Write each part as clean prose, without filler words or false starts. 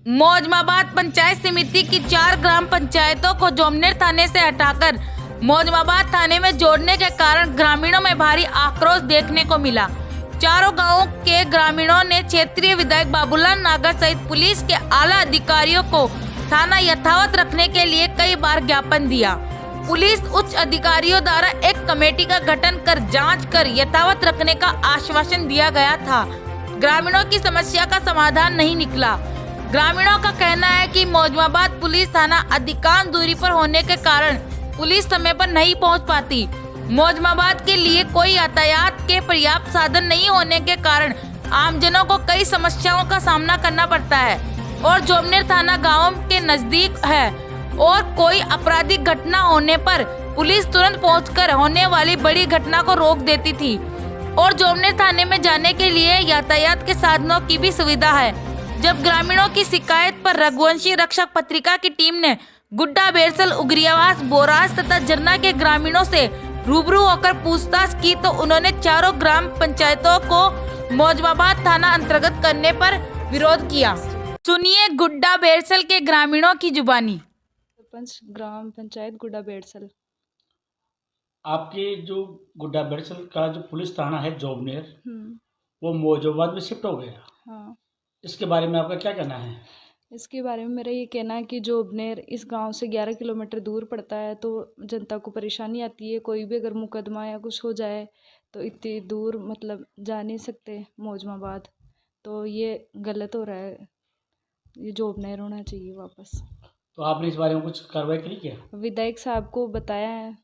मौजमाबाद पंचायत समिति की 4 ग्राम पंचायतों को जोमनेर थाने से हटाकर मौजमाबाद थाने में जोड़ने के कारण ग्रामीणों में भारी आक्रोश देखने को मिला। चारों गांवों के ग्रामीणों ने क्षेत्रीय विधायक बाबूलाल नागर सहित पुलिस के आला अधिकारियों को थाना यथावत रखने के लिए कई बार ज्ञापन दिया। पुलिस उच्च अधिकारियों द्वारा एक कमेटी का गठन कर जांच कर यथावत रखने का आश्वासन दिया गया था। ग्रामीणों की समस्या का समाधान नहीं निकला। ग्रामीणों का कहना है कि मौजमाबाद पुलिस थाना अधिकांश दूरी पर होने के कारण पुलिस समय पर नहीं पहुंच पाती। मौजमाबाद के लिए कोई यातायात के पर्याप्त साधन नहीं होने के कारण आमजनों को कई समस्याओं का सामना करना पड़ता है और जोमनेर थाना गाँव के नजदीक है और कोई आपराधिक घटना होने पर पुलिस तुरंत पहुंचकर होने वाली बड़ी घटना को रोक देती थी और जोमनेर थाने में जाने के लिए यातायात के साधनों की भी सुविधा है। जब ग्रामीणों की शिकायत पर रघुवंशी रक्षक पत्रिका की टीम ने गुड्डा बेरसल उग्रियावास बोराज तथा जरना के ग्रामीणों से रूबरू होकर पूछताछ की तो उन्होंने चारों ग्राम पंचायतों को मौजमाबाद थाना अंतर्गत करने पर विरोध किया। सुनिए गुड्डा बेरसल के ग्रामीणों की जुबानी। सरपंच ग्राम पंचायत गुड्डा बेरसल। आपके जो गुड्डा बेरसल का जो पुलिस थाना है जोमनेर, वो मौजमाबाद में शिफ्ट हो गया। हाँ, इसके बारे में आपका क्या कहना है? इसके बारे में मेरा ये कहना है कि जोमनेर इस गांव से 11 किलोमीटर दूर पड़ता है, तो जनता को परेशानी आती है। कोई भी अगर मुकदमा या कुछ हो जाए तो इतनी दूर मतलब जा नहीं सकते मौजमाबाद, तो ये गलत हो रहा है। ये जोमनेर होना चाहिए वापस। तो आपने इस बारे में कुछ कार्रवाई करी क्या? विधायक साहब को बताया है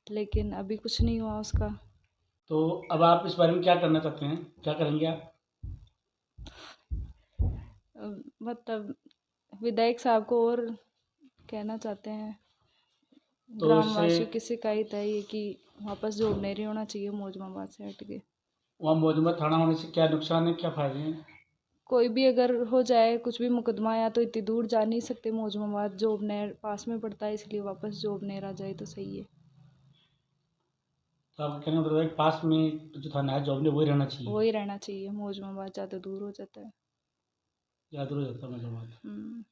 लेकिन अभी कुछ नहीं हुआ उसका। तो अब आप इस बारे में क्या करना चाहते हैं, क्या करेंगे आप? मतलब विधायक साहब को और कहना चाहते हैं, तो ग्रामवासियों की शिकायत है ये कि वापस जोमनेर ही होना चाहिए मौजमाबाद से हट के। वहाँ मौजमाबाद थाना होने से क्या नुकसान है, क्या फायदे हैं? कोई भी अगर हो जाए कुछ भी मुकदमा या तो इतनी दूर जा नहीं सकते मौजमाबाद, जोमनेर पास में पड़ता है, इसलिए वापस जोमनेर आ जाए तो सही है। तो आपका कहना मतलब है पास में जो थाना है जोमनेर वही रहना चाहिए? वही रहना चाहिए, मौजमाबाद ज़्यादा दूर हो जाता है। ज़्यादा दूर हो जाता है मौजमाबाद।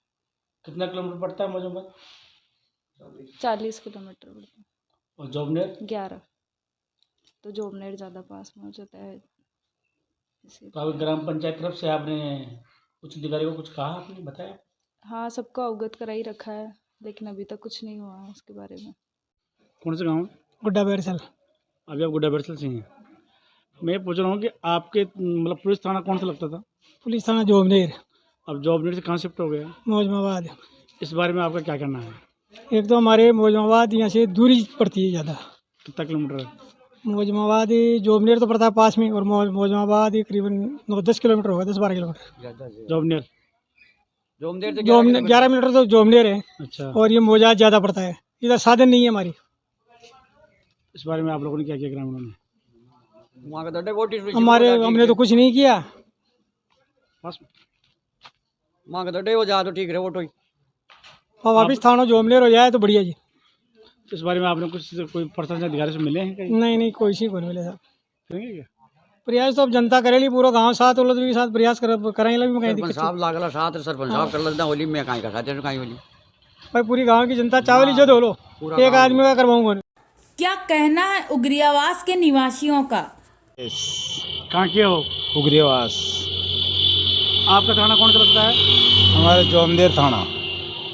कितना किलोमीटर पड़ता है मौजमाबाद? 40 किलोमीटर पड़ता है। और जोमनेर 11, तो जोमनेर ज़्यादा पास में हो जाता है। तो आप ग्राम पंचायत तरफ से आपने उच्च अधिकारी को कुछ कहा, आपने बताया? हाँ, सबको अवगत करा ही रखा है लेकिन अभी तक कुछ नहीं हुआ उसके बारे में। कौन से गाँव? गुड्डा बेरसल। अभी आप गुड्डा बेरसल से हैं। मैं पूछ रहा हूँ कि आपके मतलब पुलिस थाना कौन सा लगता था? पुलिस थाना जोमनेर। अब जोमनेर से कहाँ शिफ्ट हो गया? मौजमाबाद। इस बारे में आपका क्या कहना है? एक तो हमारे मौजमाबाद यहाँ से दूरी पड़ती है ज़्यादा। कितना किलोमीटर है? मौजमाबाद जोमनेर तो पड़ता है पास में और मौजमाबाद करीबन 9-10 किलोमीटर होगा, 10-12 किलोमीटर। जोमनेर जोमनेर 11 किलोमीटर तो जोमनेर है। अच्छा। और ये मौजाद ज़्यादा पड़ता है, इधर साधन नहीं है हमारी। इस बारे में आप लोगों ने क्या किया ग्रामीणों ने? हमने तो कुछ नहीं किया। बस हो जाए तो ठीक रहे वोट ही। और वापिस थाना जोमनेर हो जाए तो बढ़िया जी। इस बारे में आपने कुछ कोई प्रशासन अधिकारी से मिले हैं कहीं? नहीं कोई सी कोई मिले साहब। करेंगे क्या? प्रयास तो अब जनता करेली, पूरा गाँव साथ वो लोग भी साथ प्रयास कराएंगे। सरपंच साहब लागला साथ, सरपंच साहब कर लेना होली में कहीं का साथ कहीं होली भाई पूरी गांव की जनता चावली जो दो एक आदमी का करवाऊंगा। क्या कहना है उग्रियावास के निवासियों का? कहाँ के हो? उग्रियावास। आपका थाना कौन सा लगता है? हमारे जोमनेर थाना।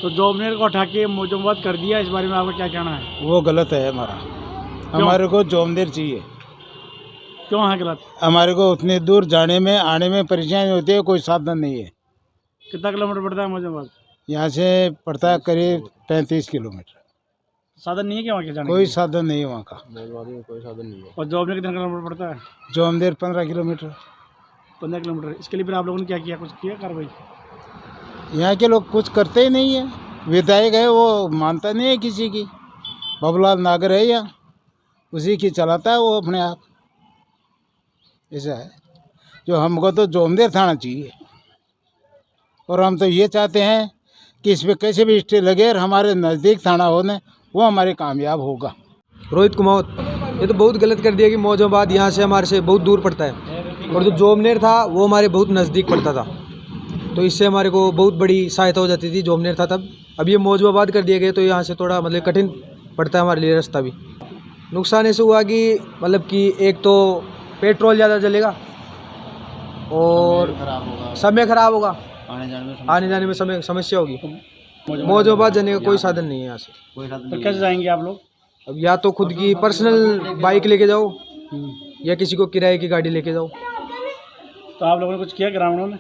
तो जोमनेर को उठा के मौजमाबाद कर दिया, इस बारे में आपका क्या कहना है? वो गलत है हमारे को जोमनेर चाहिए। क्यों है गलत? हमारे को उतनी दूर जाने में आने में परेशानी होती है, कोई साधन नहीं है। कितना किलोमीटर पड़ता है मौजमाबाद? यहाँ से पड़ता है करीब 35 किलोमीटर। साधन नहीं है क्या वहाँ के जाने? कोई साधन नहीं है वहाँ का। कोई साधन नहीं है। और जोमनेर कितना किलोमीटर पड़ता है? जोमनेर 15 किलोमीटर। 15 किलोमीटर। इसके लिए फिर आप लोगों ने क्या किया, कुछ किया कार्रवाई? यहाँ के लोग कुछ करते ही नहीं है। विधायक है वो मानता नहीं है किसी की, बाबूलाल नागर है यहाँ, उसी की चलाता है वो अपने आप। ऐसा है जो हमको तो जोमनेर थाना चाहिए और हम तो ये चाहते हैं कि इस पर कैसे भी स्टे लगे और हमारे नज़दीक थाना होने वो हमारे कामयाब होगा। रोहित कुमार, ये तो बहुत गलत कर दिया कि मौजमाबाद यहाँ से हमारे से बहुत दूर पड़ता है और जो जोमनेर था वो हमारे बहुत नज़दीक पड़ता था। तो इससे हमारे को बहुत बड़ी सहायता हो जाती थी। जोबनेर था तब, अब ये मौजूबाबाद कर दिया गया तो यहाँ से थोड़ा मतलब कठिन पड़ता है हमारे लिए रास्ता भी। नुकसान ऐसे हुआ कि मतलब कि एक तो पेट्रोल ज़्यादा जलेगा और समय ख़राब होगा, आने जाने में समय समस्या होगी। मौजूबाबाद जाने का कोई साधन नहीं है यहाँ से। तो कैसे जाएंगे आप लोग? अब या तो खुद की पर्सनल बाइक लेके जाओ या किसी को किराए की गाड़ी लेके जाओ। तो आप लोगों ने कुछ किया ग्रामीणों ने?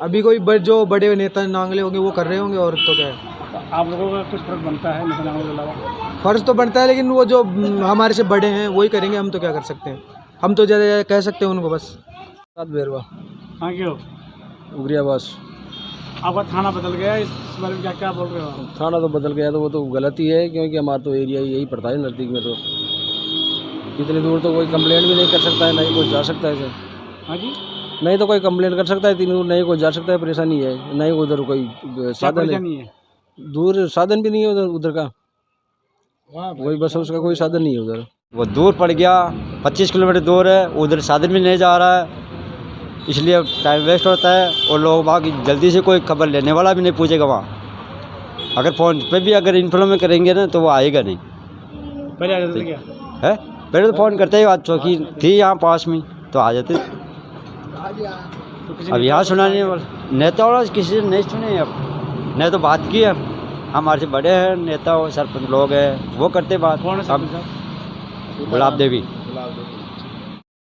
अभी कोई जो बड़े नेता नांगले होंगे वो कर रहे होंगे, और तो क्या है। तो आप लोगों का कुछ फर्क बनता है नेता नांगलों के अलावा? फर्ज तो बनता है, लेकिन वो जो हमारे से बड़े हैं वही करेंगे, हम तो क्या कर सकते हैं। हम तो ज़्यादा कह सकते हैं उनको बस। सात बेरवा हाँ क्यों? उगरिया बस। आपका थाना बदल गया, इस बारे में क्या क्या बोल रहे हो आप? थाना तो बदल गया तो वो तो गलत ही है, क्योंकि हमारा तो एरिया यही पड़ता है नज़दीक में। तो इतनी दूर तो कोई कंप्लेंट भी नहीं कर सकता है, नहीं कोई जा सकता है सर। हाँ जी, नहीं तो कोई कंप्लेंट कर सकता है, इतनी दूर नहीं कोई जा सकता है। परेशानी है, नहीं उधर कोई साधन नहीं है, दूर साधन भी नहीं है उधर का, वही बस उसका कोई साधन नहीं है उधर। वो दूर पड़ गया, 25 किलोमीटर दूर है, उधर साधन भी नहीं जा रहा है, इसलिए टाइम वेस्ट होता है। और लोग वहाँ की जल्दी से कोई खबर लेने वाला भी नहीं पूछेगा वहाँ। अगर फ़ोन पे भी अगर इन्फॉर्म में करेंगे ना तो वो आएगा नहीं। पहले आ जाते क्या है, पहले तो फ़ोन करते ही, आज चौकी थी यहाँ पास में तो आ जाते। अब यहाँ सुनाने वाला नेता वाला किसी ने नहीं सुने। अब नहीं तो बात की है, हमारे से बड़े हैं नेता और सरपंच लोग हैं, वो करते बात। गुलाब देवी।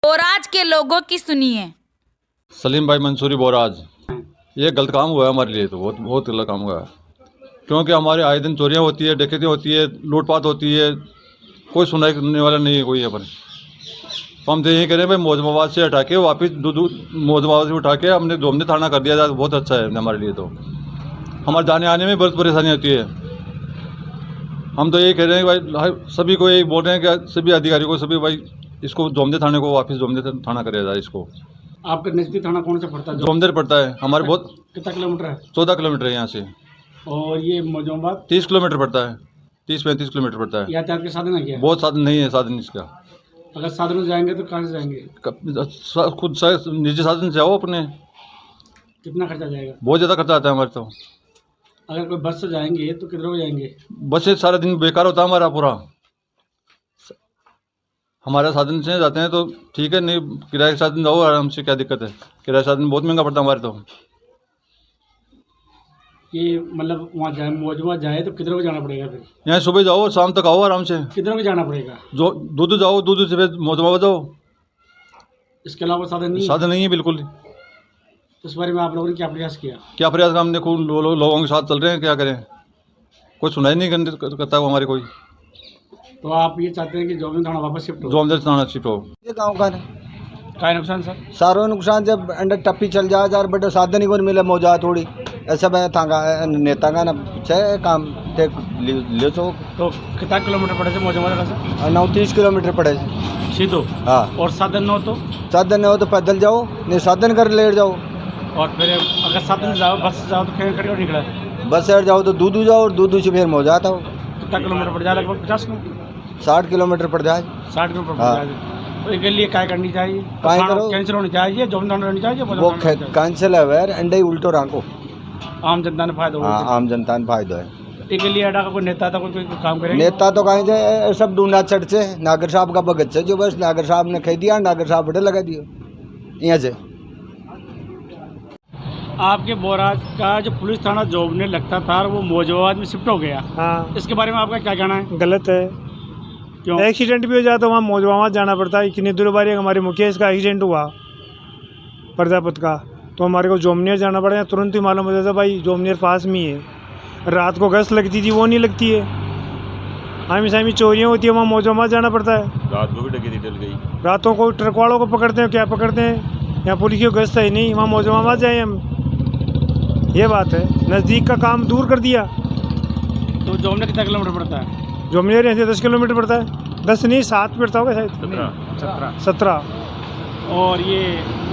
और आज के लोगों की सुनिए। सलीम भाई मंसूरी बोराज। ये गलत काम हुआ है हमारे लिए, तो बहुत बहुत गलत काम हुआ है, क्योंकि हमारे आए दिन चोरियाँ होती है, डकैती होती है, लूटपाट होती है, कोई सुनाई करने वाला नहीं है कोई यहाँ पर। तो हम तो यही करें भाई, मौजूबाबाद से हटा के वापस मौजूबाबाद से उठा के हमने जोबनेर थाना कर दिया जाए तो बहुत अच्छा है हमारे लिए। तो हमारे जाने आने में बहुत परेशानी होती है। हम तो यही कह रहे हैं भाई, सभी को यही बोल रहे हैं कि सभी अधिकारियों को, सभी भाई इसको जोबनेर थाने को वापस जोबनेर थाना कराया जाए इसको। आपका नजदीक थाना कौन सा पड़ता है? जोबनेर पड़ता है हमारे। बहुत कितना किलोमीटर है? 14 किलोमीटर है यहाँ से। और ये मौजूबाबाद 30 किलोमीटर पड़ता है, 30-35 किलोमीटर पड़ता है। यातायात के साधन है क्या? बहुत साधन नहीं है, साधन इसका। अगर साधन में जाएंगे तो कहाँ से जाएंगे? खुद निजी साधन से जाओ अपने। कितना खर्चा जाएगा? बहुत ज़्यादा खर्चा आता है हमारे। तो अगर कोई बस से जाएंगे तो किधर को जाएंगे? बस से सारा दिन बेकार होता है हमारा पूरा। हमारा साधन से जाते हैं तो ठीक है, नहीं किराए के साधन जाओ आराम से, क्या दिक्कत है। किराए साधन बहुत महंगा पड़ता है हमारे। तो ये मतलब वहाँ जाए, मौजूबाबाद जाए तो किधर को जाना पड़ेगा? फिर यहाँ सुबह जाओ और शाम तक आओ आराम से। किधर को जाना पड़ेगा? जो दूध जाओ, दूध से फिर मौजूबाबाद जाओ। इसके अलावा साधन नहीं है? साधन नहीं है बिल्कुल। तो इस बारे में आप लोगों ने क्या प्रयास किया? क्या प्रयास, हम देखो लोगों के साथ चल रहे हैं, क्या करें, कोई सुनाई नहीं करता है हमारे कोई। तो आप ये चाहते हैं कि जोबनेर थाना वापस शिफ्ट हो? जोबनेर थाना शिफ्ट हो। ये गाँव का क्या नुकसान सर? सारो नुकसान, जब अंडर टप्पी चल जाए यार, बड़े साधन ही को नहीं मिले मौजा थोड़ी ऐसा मैं थांगा नेता का ना छे काम ते ले सो। तो कितना किलोमीटर पड़े थे मौजूबाबाद से? 29 किलोमीटर पड़े सीधो। हाँ, और साधन न हो तो? साधन नहीं हो तो पैदल जाओ, नहीं साधन कर लेट जाओ। और फिर अगर साधन से जाओ, बस से जाओ तो फिर खड़ी निकला। बस से जाओ तो दूधू जाओ और दूधू से फिर मौजा आता हो। कितना किलोमीटर पड़ जाए? लगभग 50 किलोमीटर, 60 किलोमीटर पड़ जाए। 60 किलोमीटर पड़ हाँ। जाए। तो इसके लिए क्या करनी चाहिए? काय करो? कैंसिल होनी चाहिए, जोबनेर थाना रहनी चाहिए, वो कैंसिल है वैर अंडे ही उल्टो राखो। आम जनता ने फायदा हाँ, होगा। आम जनता ने फायदा है। इसके लिए अड़ा का कोई नेता था, कोई काम करेगा? नेता तो कहीं से सब ढूंढा चढ़ से नागर साहब का भगत से, जो बस नागर साहब ने कह दिया, नागर साहब बड़े लगा दियो यहाँ से। आपके बोराज का जो पुलिस थाना जोबनेर लगता था वो मौजूबाबाद में शिफ्ट हो गया। हाँ, इसके बारे में आपका क्या कहना है? गलत है। क्यों? एक्सीडेंट भी हो जाता, वहाँ मौजूबाबाद जाना पड़ता है। इतनी दूर बारी हमारे मुखिया इसका एक्सीडेंट हुआ प्रजापत का, तो हमारे को जोबनेर जाना पड़ा। तुरंत ही मालूम हो जाता भाई जोबनेर पास में ही है। रात को गश्त लगती थी, वो नहीं लगती है। हमेशा चोरियाँ होती है, वहाँ मौजूबाबाद जाना पड़ता है। रात को भी डकैती डल गई। रातों को ट्रक वालों को पकड़ते हैं, क्या पकड़ते हैं, यहाँ पुलिस की गश्त है नहीं, वहाँ मौजूबाबाद जाए हम। ये बात है, नज़दीक का काम दूर कर दिया। तो जोबनेर कितना किलोमीटर पड़ता है? जोबनेर यहाँ से 10 किलोमीटर पड़ता है। 10 नहीं, 7 पड़ता होगा शायद। 17। और ये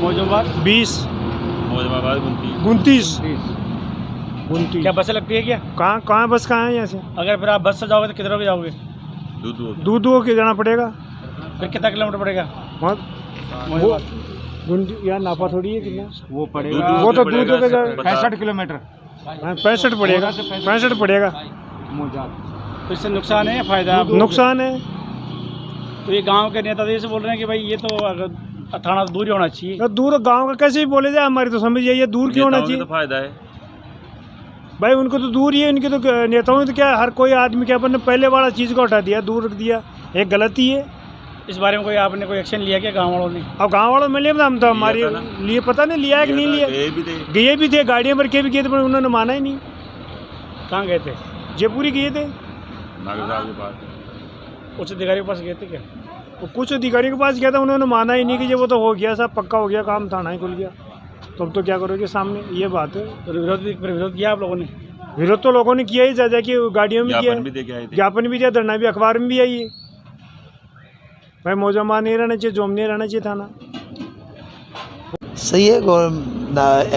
मौजूबाबाद 20। मौजूबाबाद 29। क्या बसें लगती है क्या? कहाँ बस कहाँ है यहाँ से? अगर फिर आप बस से जाओगे तो किधर को जाओगे? दूध के जाना पड़ेगा। फिर कितना किलोमीटर पड़ेगा? वहाँ यहाँ नापा थोड़ी है कितना, वो पड़ेगा, वो तो दूर 65 किलोमीटर 65 पड़ेगा, 65 पड़ेगा। तो इससे नुकसान है या फायदा? नुकसान है। तो ये गांव के नेता तो ये से बोल रहे हैं कि भाई ये तो अगर थाना तो दूर ही होना चाहिए। तो दूर गांव का कैसे भी बोले जाए, हमारी तो समझ यही है, दूर क्यों होना चाहिए? तो फायदा है भाई, उनको तो दूर ही है, उनके तो नेताओं ने तो क्या, हर कोई आदमी क्या अपन ने पहले वाला चीज़ को हटा दिया, दूर रख दिया, एक गलती है। इस बारे में कोई आपने कोई एक्शन लिया क्या गांव वालों ने? अब गांव वालों में हम तो हमारे लिए पता नहीं लिया है कि नहीं लिया, गए भी थे, गाड़ियाँ भर के भी गए थे, पर उन्होंने माना ही नहीं। कहाँ गए थे? जयपुरी गए थे, उच्च अधिकारी के पास गए थे क्या? वो कुछ अधिकारियों के पास गया था, उन्होंने माना ही नहीं कि ये वो तो हो गया, सब पक्का हो गया काम, थाना ही खुल गया, तो अब तो क्या करोगे सामने, ये बात है। तो विरोध किया आप लोगों ने? विरोध तो लोगों ने किया ही, जा कि गाड़ियों में किया, ज्ञापन भी दिया, धरना भी अखबार में भी आई है। भाई मौजूदा नहीं रहना चाहिए, जोम नहीं रहना चाहिए थाना। सही है,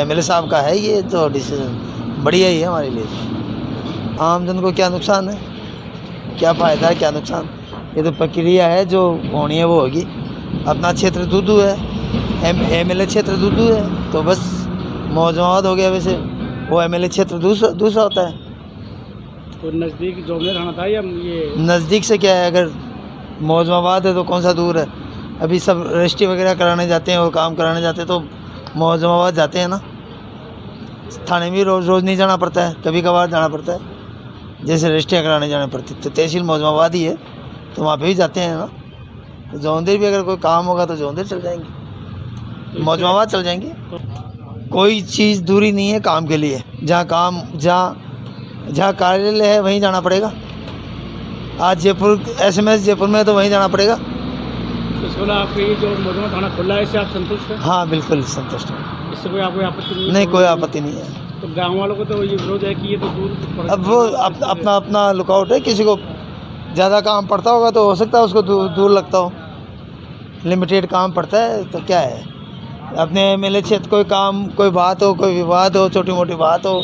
MLA साहब का है ये तो डिसीजन बढ़िया ही है हमारे लिए। आम जन को क्या नुकसान है, क्या फ़ायदा है, क्या नुकसान, ये तो प्रक्रिया है, जो होनी है वो होगी। अपना क्षेत्र दूदू है, MLA क्षेत्र दूदू है, तो बस मौजूद हो गया। वैसे वो MLA क्षेत्र दूसरा होता है। तो नज़दीक जोबनेर थाना था या ये? नज़दीक से क्या है, अगर मौजूद है तो कौन सा दूर है। अभी सब रजिस्ट्री वगैरह कराने जाते हैं और काम कराने जाते हैं, तो मौजूद जाते हैं ना, थाने में रोज़ नहीं जाना पड़ता है, कभी कभार जाना पड़ता है, जैसे रजिस्ट्रियाँ कराने जाना पड़ती, तो तहसील मौजूद ही है, तो वहाँ पे भी जाते हैं ना। तो जौनदेर भी अगर कोई काम होगा तो जौनदेर चल जाएंगे, मौजूद चल जाएंगे। कोई चीज़ दूरी नहीं है काम के लिए, जहाँ कार्यालय है वहीं जाना पड़ेगा। आज जयपुर SMS जयपुर में, तो वहीं जाना पड़ेगा। तो इसको आपके ये जो मौजूदा थाना खुला है, इससे आप संतुष्ट हैं? हाँ बिल्कुल संतुष्ट हैं, इससे कोई आपको आपत्ति नहीं? नहीं, कोई आपत्ति नहीं है। तो गाँव वालों को तो ये विरोध है कि ये तो दूर, अब वो अपना लुकआउट है, किसी को ज़्यादा काम पड़ता होगा तो हो सकता है उसको दूर लगता हो, लिमिटेड काम पड़ता है तो क्या है। अपने MLA क्षेत्र कोई काम, कोई बात हो, कोई विवाद हो, छोटी मोटी बात हो,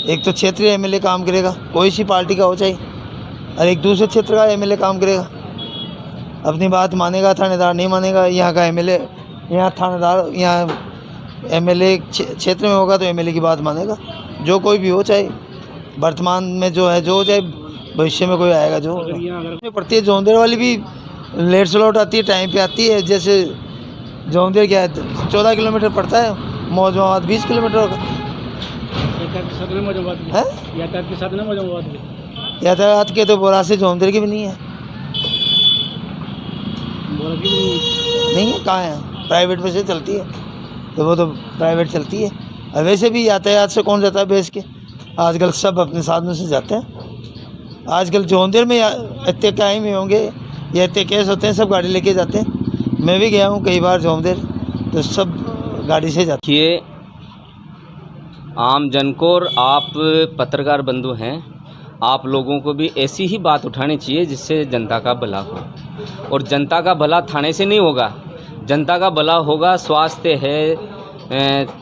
एक तो क्षेत्रीय MLA काम करेगा, कोई सी पार्टी का हो चाहे, और एक दूसरे क्षेत्र का MLA काम करेगा, अपनी बात मानेगा, थानेदार नहीं मानेगा। यहाँ का MLA, यहाँ थानेदार, यहाँ MLA क्षेत्र में होगा तो MLA की बात मानेगा, जो कोई भी हो, चाहे वर्तमान में जो है, जो चाहे भविष्य में कोई आएगा, जो पड़ती है। जोंदेर वाली भी लेट स्लॉट आती है, टाइम पे आती है। जैसे जोंदेर क्या है 14 किलोमीटर पड़ता है, मौजूद 20 किलोमीटर होगा। यातायात के तो बोरा से जोंदेर की भी नहीं है, नहीं है, कहाँ है, प्राइवेट में से चलती है, तो वो तो प्राइवेट चलती है। और वैसे भी यातायात से कौन जाता है बेच के, आजकल सब अपने साधनों से जाते हैं। आजकल जोंदेर में इतने टाइम ही होंगे या इतने केस होते हैं, सब गाड़ी लेके जाते हैं। मैं भी गया हूँ कई बार जोंदेर, तो सब गाड़ी से जाते हैं। ये आम जन को, और आप पत्रकार बंधु हैं, आप लोगों को भी ऐसी ही बात उठानी चाहिए जिससे जनता का भला हो। और जनता का भला थाने से नहीं होगा, जनता का भला होगा, स्वास्थ्य है,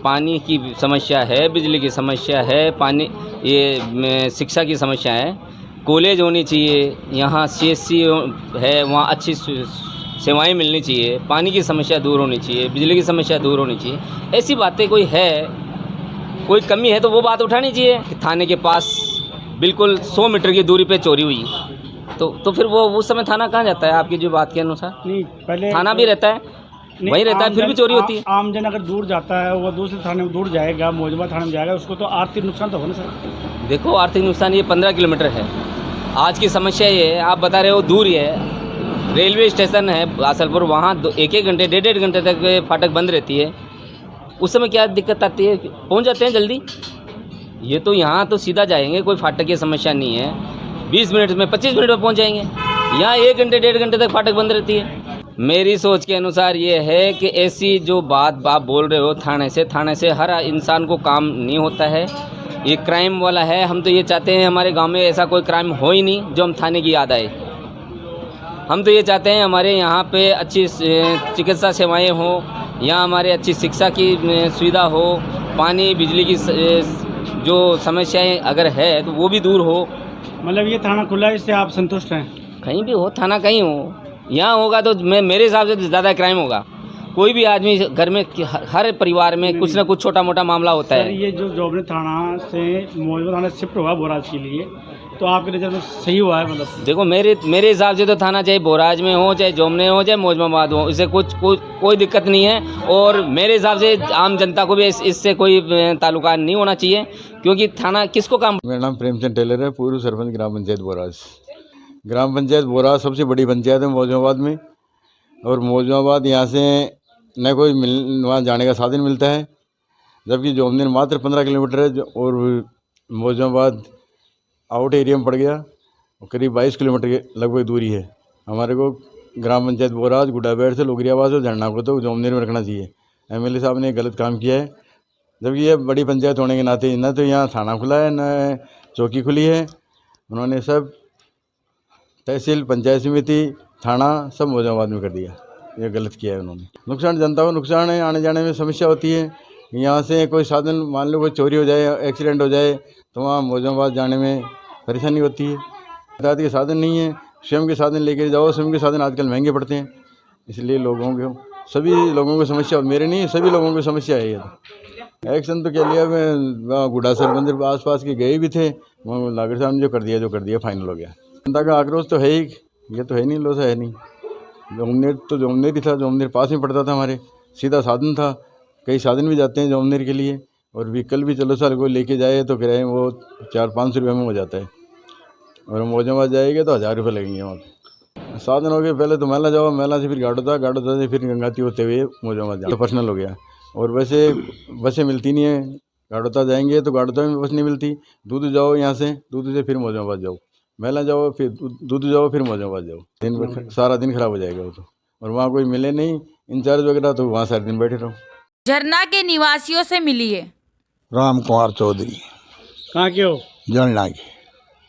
पानी की समस्या है, बिजली की समस्या है, पानी, ये शिक्षा की समस्या है, कॉलेज होनी चाहिए, यहाँ CSC है, वहाँ अच्छी सेवाएं मिलनी चाहिए, पानी की समस्या दूर होनी चाहिए, बिजली की समस्या दूर होनी चाहिए। ऐसी बातें कोई है, कोई कमी है तो वो बात उठानी चाहिए। कि थाने के पास बिल्कुल 100 मीटर की दूरी पे चोरी हुई, तो फिर वो उस समय थाना कहाँ जाता है? आपकी जो बात के अनुसार नहीं, पहले थाना भी रहता है, वहीं रहता है, फिर भी चोरी होती है। आम जन अगर दूर जाता है, वो दूसरे थाने में दूर जाएगा, मौजूदा थाने में जाएगा, उसको तो आर्थिक नुकसान तो होना सर। देखो आर्थिक नुकसान ये 15 किलोमीटर है। आज की समस्या ये है, आप बता रहे हो दूर ही है, रेलवे स्टेशन है आसलपुर, वहाँ 1-1 घंटे 1.5 घंटे तक फाटक बंद रहती है। उस समय क्या दिक्कत आती है? पहुँच जाते हैं जल्दी। ये तो यहाँ तो सीधा जाएंगे, कोई फाटक की समस्या नहीं है, 20 मिनट में 25 मिनट में पहुँच जाएंगे। यहाँ 1 घंटे 1.5 घंटे तक फाटक बंद रहती है। मेरी सोच के अनुसार ये है कि ऐसी जो बात आप बोल रहे हो, थाने से हर इंसान को काम नहीं होता है, ये क्राइम वाला है। हम तो ये चाहते हैं हमारे गांव में ऐसा कोई क्राइम हो ही नहीं जो हम थाने की याद आए। हम तो ये चाहते हैं हमारे यहाँ पे अच्छी चिकित्सा सेवाएं हो, यहाँ हमारे अच्छी शिक्षा की सुविधा हो, पानी बिजली की जो समस्याएं अगर है तो वो भी दूर हो। मतलब ये थाना खुला है, इससे आप संतुष्ट हैं? कहीं भी हो, थाना कहीं हो, यहाँ होगा तो मेरे हिसाब से ज़्यादा क्राइम होगा। कोई भी आदमी घर में हर परिवार में कुछ ना कुछ छोटा मोटा मामला होता सर है। ये जो जोबनेर थाना से मौजूदा थाना शिफ्ट हुआ बोराज के लिए, तो आपके नज़र में सही हुआ है? मतलब देखो मेरे हिसाब से तो थाना चाहे बोराज में हो, चाहे जोमनेर हो, चाहे मौजमाबाद हो, इससे कोई दिक्कत नहीं है। और मेरे हिसाब से आम जनता को भी इससे कोई ताल्लुका नहीं होना चाहिए, क्योंकि थाना किसको काम। मेरा नाम प्रेमचंद टेलर है, पूर्व सरपंच ग्राम पंचायत बोराज। ग्राम पंचायत बोराज सबसे बड़ी पंचायत है मौजमाबाद में, और मौजमाबाद यहाँ से न कोई वहाँ जाने का साधन मिलता है, जबकि जोमनेर मात्र 15 किलोमीटर है और मौजमाबाद आउट एरिया में पड़ गया और करीब 22 किलोमीटर के लगभग दूरी है। हमारे को ग्राम पंचायत बोराज, गुड्डाबेड़ से लोगरियाबाद और झरना को तो जोमनेर में रखना चाहिए। एमएलए साहब ने गलत काम किया है, जबकि ये बड़ी पंचायत होने के नाते न तो यहाँ थाना खुला है न चौकी खुली है। उन्होंने सब तहसील, पंचायत समिति, थाना सब मौजमाबाद में कर दिया। ये गलत किया है उन्होंने। नुकसान जनता को नुकसान है, आने जाने में समस्या होती है। यहाँ से कोई साधन, मान लो कोई चोरी हो जाए, एक्सीडेंट हो जाए, तो वहाँ मौजमाबाद जाने में परेशानी होती है। यातायात के साधन नहीं है, स्वयं के साधन लेकर जाओ, स्वयं के साधन आजकल महंगे पड़ते हैं, इसलिए सभी लोगों को समस्या, मेरे नहीं सभी लोगों को समस्या है। ये एक्शन तो क्या लिया, मैं गुडासर मंदिर आस पास के गए भी थे, वहाँ नागर साहब ने जो कर दिया फाइनल हो गया। जनता का आक्रोश तो है ही, ये तो है नहीं, लोसा है नहीं। जोमनेर ही था, जोमनेर पास में पड़ता था, हमारे सीधा साधन था। कई साधन भी जाते हैं जोमनेर के लिए, और व्हीकल भी चलो सर कोई लेके जाए तो किराए वो 400-500 रुपये में हो जाता है, और मौजमाबाद जाएंगे तो 1000 रुपये लगेंगे वहाँ पे। साधन हो गए, पहले तो मेला जाओ, मेला से फिर गाड़ोता से फिर गंगाती होते हुए मौजमाबाद जाओ, तो पर्सनल हो गया। और वैसे बसें मिलती नहीं है, गाड़ोता जाएंगे तो गाड़ोता में बस नहीं मिलती। दूध जाओ यहाँ से, दूध से फिर मौजमाबाद जाओ, मेला जाओ, फिर दूध जाओ, फिर मौजमाबाद जाओ, सारा दिन खराब हो जाएगा वो तो। और वहाँ कोई मिले नहीं इंचार्ज वगैरह, तो वहाँ सारे दिन बैठे रहो। झरना के निवासियों से मिलिए। राम कुमार चौधरी। कहाँ के हो? जलना के।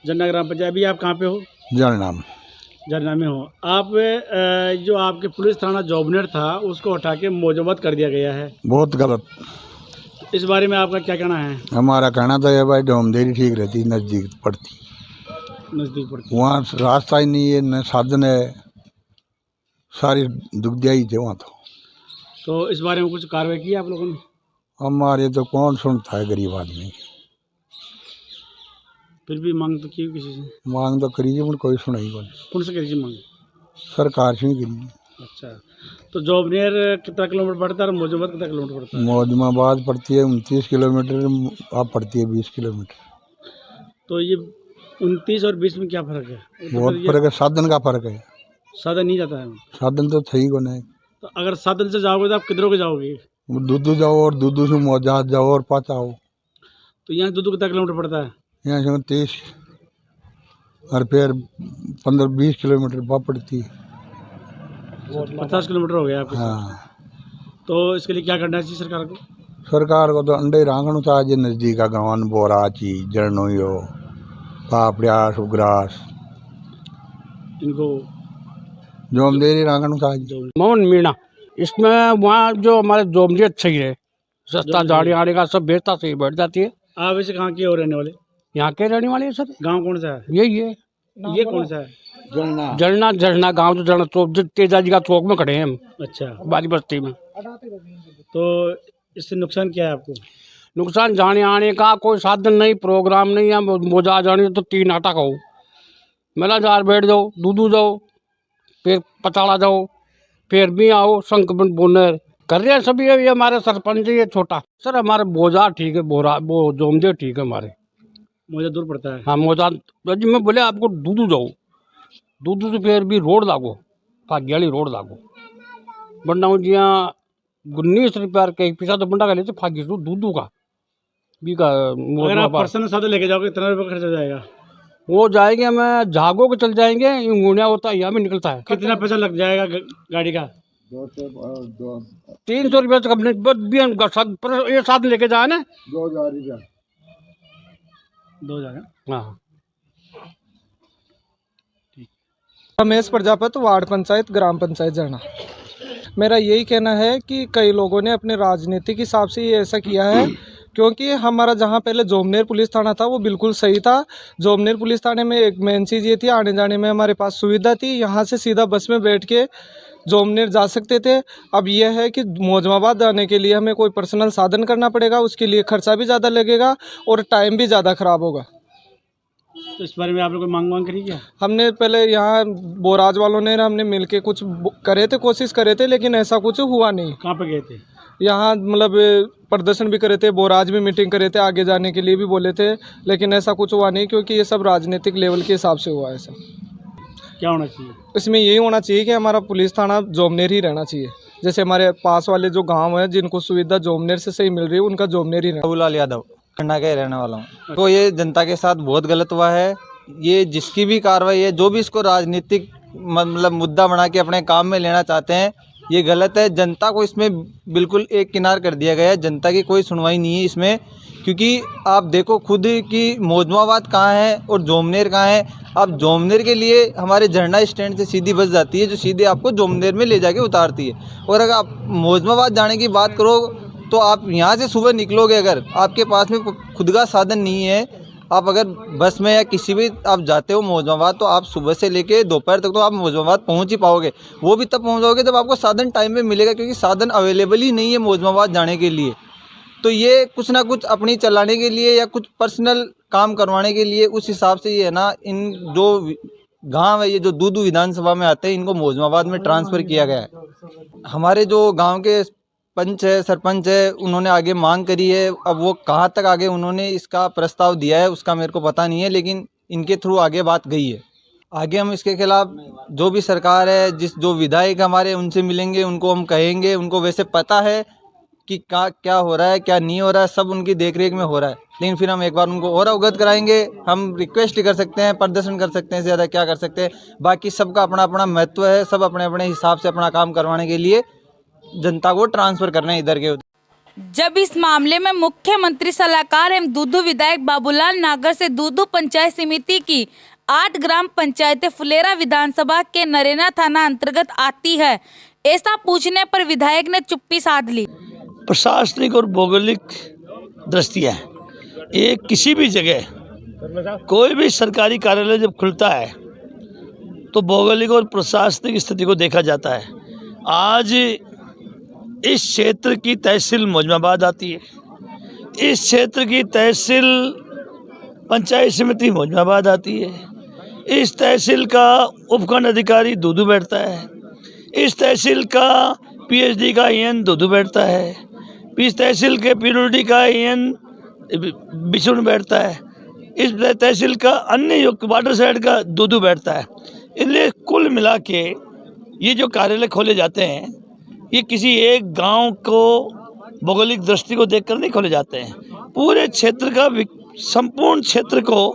जलना ग्राम पंचायत। अभी आप कहाँ पे हो? जलना में हो आप। जो आपके पुलिस थाना जोबनेर था उसको हटा के मौजमाबाद कर दिया गया है, बहुत गलत। इस बारे में आपका क्या कहना है? हमारा कहना तो है भाई, जोमनेर ठीक रहती, नज़दीक पड़ती, वहाँ रास्ता ही नहीं है, न साधन है, सारी दुखदाई थे वहाँ तो इस बारे में कुछ कार्रवाई की आप लोगों ने? हमारे तो कौन सुनता है, गरीब आदमी। फिर भी मांग तो की किसी से? मांग तो करी, कोई सुनाई कौन से करी मांग? सरकार से ही करी। अच्छा, तो जोबनेर कितना किलोमीटर पड़ता है और मौजमाबाद कितना किलोमीटर पड़ता है? मौजमाबाद पड़ती है 29 किलोमीटर, आप पड़ती है 20 किलोमीटर। तो ये 29 और 20 में क्या फ़र्क है? बहुत फर्क है, साधन का फर्क है। साधन नहीं जाता है? साधन तो सही को नहीं। तो अगर साधन से जाओगे तो आप किधरों के जाओगे? दूधू जाओ, और दूधू से मौजाद जाओ, और पास आओ। तो यहाँ दूधू कितना किलोमीटर पड़ता है? यहाँ से 30, और फिर 15-20 किलोमीटर वहाँ पड़ती है। 50 किलोमीटर हो गया आपको। हाँ, तो इसके लिए क्या करना चाहिए सरकार को? सरकार को तो अंडे रांगण चाहिए, नज़दीक का गाँव बोराची, जरनोयो, पापड़िया, सुग्रास, इनको जोमनेर रांगण चाहिए। मोहन मीणा। इसमें वहाँ जो हमारे जोमनेर सही है, सस्ता जाने आने का सब बेचता सही बैठ जाती है। आप वैसे कहाँ के हो रहने वाले? यहाँ के रहने वाले हैं सर। गांव कौन सा है? यही है। ये कौन सा है? जलना गांव, तो जलना चौक, तेजा जी का चौक में खड़े हैं हम। अच्छा, बारी बस्ती में। तो इससे नुकसान क्या है आपको? नुकसान जाने आने का कोई साधन नहीं, प्रोग्राम नहीं है। मोजा जाने तो 3 आटा खाओ, मेला जार बैठ जाओ, दूधू जाओ, फिर पचाड़ा जाओ, फिर भी आओ, शंख बोनर कर रहे हैं सभी। ये हमारे सरपंच ये छोटा सर, हमारे बोजा ठीक है, वो जोमनेर ठीक है हमारे। मोजा दूर पड़ता है? हाँ, मोजा जी मैं बोले आपको दूधू जाओ, दूधू से फिर भी रोड लागो, फागियाली रोड लागो, बंडा जी 19 रुपये के पैसा तो बंडा का लेते फागी दूधू का भी का। अगर आप पर्सनल साधन लेके जाओगे कितना रुपये खर्च हो जाएगा? वो जाएंगे, मैं झागो के चल जाएंगे, यूनिया होता है यहाँ भी निकलता है। कितना पैसा लग जाएगा गाड़ी का? 300 रुपये से कम नहीं, ये साधन लेके जाए ना 2000 रुपया। 2000? हाँ। रमेश प्रजापति, वार्ड पंचायत, ग्राम पंचायत झरना। मेरा यही कहना है कि कई लोगों ने अपने राजनीतिक हिसाब से ये ऐसा किया है क्योंकि हमारा जहाँ पहले जोमनेर पुलिस थाना था वो बिल्कुल सही था। जोमनेर पुलिस थाने में एक मेन चीज़ ये थी, आने जाने में हमारे पास सुविधा थी, यहाँ से सीधा बस में बैठ के जोमनेर जा सकते थे। अब यह है कि मौजमाबाद जाने के लिए हमें कोई पर्सनल साधन करना पड़ेगा, उसके लिए खर्चा भी ज़्यादा लगेगा और टाइम भी ज़्यादा ख़राब होगा। तो इस बारे में आप लोग को मांग करी क्या? हमने पहले यहाँ बोराज वालों ने हमने मिलके कुछ करे थे, कोशिश करे थे, लेकिन ऐसा कुछ हुआ नहीं। कहाँ पे गए थे? यहाँ मतलब प्रदर्शन भी करे थे, बोराज में मीटिंग करे थे, आगे जाने के लिए भी बोले थे, लेकिन ऐसा कुछ हुआ नहीं, क्योंकि ये सब राजनीतिक लेवल के हिसाब से हुआ है। ऐसा क्या होना चाहिए इसमें? यही होना चाहिए कि हमारा पुलिस थाना जोमनेर ही रहना चाहिए। जैसे हमारे पास वाले जो गांव हैं जिनको सुविधा जोमनेर से सही मिल रही है, उनका जोमनेर ही रहना। बाबूलाल यादव खन्ना के रहने वाला हूँ। तो ये जनता के साथ बहुत गलत हुआ है। ये जिसकी भी कार्रवाई है, जो भी इसको राजनीतिक मतलब मुद्दा बना के अपने काम में लेना चाहते हैं, ये गलत है। जनता को इसमें बिल्कुल एक किनार कर दिया गया है। जनता की कोई सुनवाई नहीं है इसमें, क्योंकि आप देखो खुद कि मौजमाबाद कहाँ है और जोमनेर कहाँ है। अब जोमनेर के लिए हमारे झरना स्टैंड से सीधी बस जाती है, जो सीधे आपको जोमनेर में ले जाके उतारती है। और अगर आप मौजमाबाद जाने की बात करो तो आप यहाँ से सुबह निकलोगे, अगर आपके पास में खुद का साधन नहीं है, आप अगर बस में या किसी भी आप जाते हो मौजमाबाद, तो आप सुबह से लेके दोपहर तक तो आप मौजमाबाद पहुँच ही पाओगे। वो भी तब पहुँच जाओगे जब आपको साधन टाइम में मिलेगा, क्योंकि साधन अवेलेबल ही नहीं है मौजमाबाद जाने के लिए। तो ये कुछ ना कुछ अपनी चलाने के लिए या कुछ पर्सनल काम करवाने के लिए, उस हिसाब से ये है ना, इन जो गांव है, ये जो दूदू विधानसभा में आते हैं, इनको मौजमाबाद में ट्रांसफ़र किया गया है। हमारे जो गांव के पंच है, सरपंच है, उन्होंने आगे मांग करी है। अब वो कहाँ तक आगे उन्होंने इसका प्रस्ताव दिया है उसका मेरे को पता नहीं है, लेकिन इनके थ्रू आगे बात गई है। आगे हम इसके खिलाफ जो भी सरकार है, जो विधायक हमारे, उनसे मिलेंगे, उनको हम कहेंगे। उनको वैसे पता है कि क्या हो रहा है, क्या नहीं हो रहा है, सब उनकी देखरेख में हो रहा है, लेकिन फिर हम एक बार उनको और अवगत कराएंगे। हम रिक्वेस्ट कर सकते हैं, प्रदर्शन कर सकते हैं, ज़्यादा क्या कर सकते हैं। बाकी सबका अपना अपना महत्व है, सब अपने अपने हिसाब से अपना काम करवाने के लिए जनता को ट्रांसफ़र करना है इधर के उधर। जब इस मामले में मुख्यमंत्री सलाहकार एवं दूदू विधायक बाबूलाल नागर से दूदू पंचायत समिति की 8 ग्राम पंचायतें फुलेरा विधानसभा के नरेना थाना अंतर्गत आती है, ऐसा पूछने पर विधायक ने चुप्पी साध ली। प्रशासनिक और भौगोलिक दृष्टिया एक किसी भी जगह कोई भी सरकारी कार्यालय जब खुलता है तो भौगोलिक और प्रशासनिक स्थिति को देखा जाता है। आज इस क्षेत्र की तहसील मौजमाबाद आती है, इस क्षेत्र की तहसील पंचायत समिति मौजमाबाद आती है, इस तहसील का उपखंड अधिकारी दूदू बैठता है, इस तहसील का पीएचडी का EN दूदू बैठता है, इस तहसील के PWD का EN बिशुन बैठता है, इस तहसील का अन्य वाटर साइड का दूदू बैठता है। इसलिए कुल मिला के ये जो कार्यालय खोले जाते हैं, ये किसी एक गांव को भौगोलिक दृष्टि को देखकर नहीं खोले जाते हैं। पूरे क्षेत्र का, संपूर्ण क्षेत्र को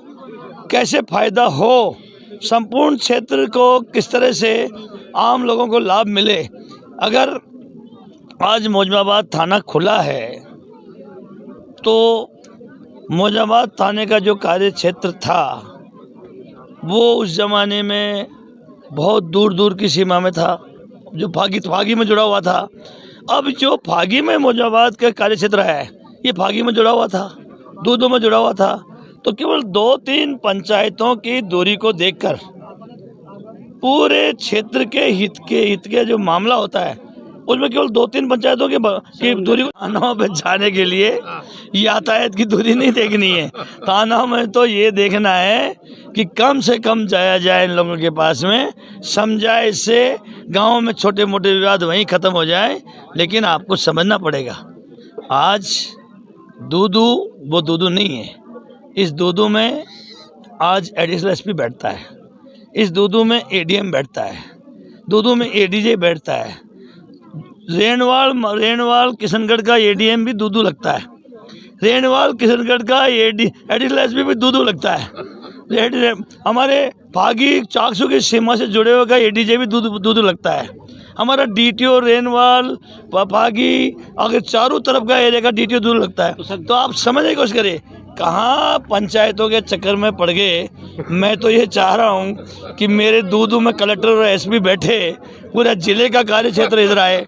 कैसे फायदा हो, संपूर्ण क्षेत्र को किस तरह से आम लोगों को लाभ मिले। अगर आज मौजमाबाद थाना खुला है तो मौजमाबाद थाने का जो कार्य क्षेत्र था वो उस ज़माने में बहुत दूर दूर की सीमा में था, जो फागी में जुड़ा हुआ था। अब जो फागी में मौजमाबाद का कार्य क्षेत्र है, ये फागी में जुड़ा हुआ था, दूदू में जुड़ा हुआ था। तो केवल 2-3 पंचायतों की दूरी को देखकर पूरे क्षेत्र के हित के जो मामला होता है, उसमें केवल 2-3 पंचायतों की दूरी थानाओं पर जाने के लिए यातायात की दूरी नहीं देखनी है। थानाओं में तो ये देखना है कि कम से कम जाया जाए इन लोगों के पास में, समझाए, इससे गाँव में छोटे मोटे विवाद वहीं ख़त्म हो जाए। लेकिन आपको समझना पड़ेगा, आज दूदू वो दूदू नहीं है। इस दूदू में आज एडिशनल SP बैठता है, इस दूदू में ADM बैठता है, दूदू में ADJ बैठता है, रेणवाल किशनगढ़ का ADM भी दूदू लगता है, रेणवाल किशनगढ़ का एडिशनल SP भी दूदू लगता है, हमारे फागी चाकसू की सीमा से जुड़े हुए का ADJ भी दूदू लगता है, हमारा DTO रेणवाल फागी अगर चारों तरफ का एरिया का DTO दूदू लगता है। तो आप समझने की कोशिश करें कहाँ पंचायतों के चक्कर में पड़ गए। मैं तो ये चाह रहा हूँ कि मेरे दूदू में कलेक्टर और SP बैठे, पूरा जिले का कार्य क्षेत्र इधर आए।